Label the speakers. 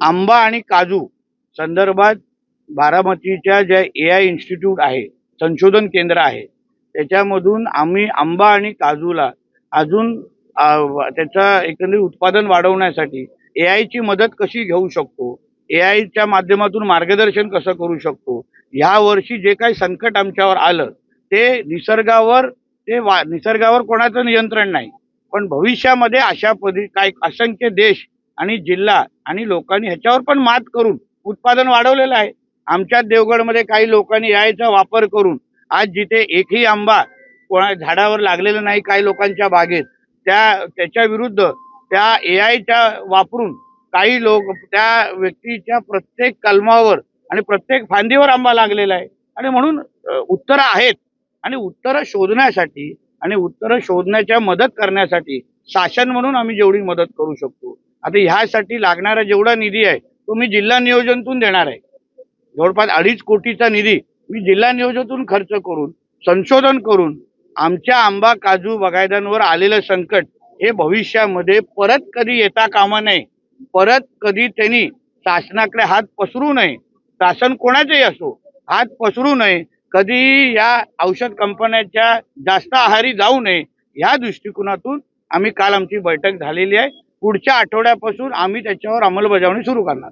Speaker 1: आंबा आणि काजू संदर्भात बारामतीच्या ज्या AI इन्स्टिट्यूट आहे, संशोधन केंद्र आहे, त्याच्यामधून आम्ही आंबा आणि काजूला अजून त्याचं एकंदरीत उत्पादन वाढवण्यासाठी AI ची मदत कशी घेऊ शकतो, AIच्या माध्यमातून मार्गदर्शन कसं करू शकतो. ह्या वर्षी जे काही संकट आमच्यावर आलं ते निसर्गावर कोणाचं नियंत्रण नाही, पण भविष्यामध्ये अशा काही असंख्य देश आणि जिल्हा आणि लोकांनी ह्याच्यावर पण मात करून उत्पादन वाढवलेलं आहे. आमच्या देवगडमध्ये काही लोकांनी याचा वापर करून आज जिथे एकही आंबा कोणा झाडावर लागलेला नाही काही लोकांच्या बागेत, त्याच्या विरुद्ध त्या AIच्या वापरून काही लोक त्या व्यक्तीच्या प्रत्येक कलमावर आणि प्रत्येक फांदीवर आंबा लागलेला आहे. आणि म्हणून उत्तरं आहेत आणि उत्तरं शोधण्यासाठी आणि उत्तरं शोधण्याच्या मदत करण्यासाठी शासन म्हणून आम्ही जेवढी मदत करू शकतो. आता ह्यासाठी लागणारा जेवढा निधी आहे तो मी जिल्हा नियोजनतून देणार आहे. जवळपास 2.5 कोटीचा निधी मी जिल्हा नियोजनातून खर्च करून संशोधन करून आमच्या आंबा काजू बागायतांवर आलेलं संकट हे भविष्यामध्ये परत कधी येता कामा नये, परत कधी त्यांनी शासनाकडे हात पसरू नये, शासन कोणाचेही असो हात पसरू नये, कधी या औषध कंपन्यांच्या जास्त आहारी जाऊ नये, या दृष्टिकोनातून आम्ही काल आमची बैठक झालेली आहे. पुढच्या आठवड्यापासून आम्ही त्याच्यावर अंमलबजावणी सुरू करणार.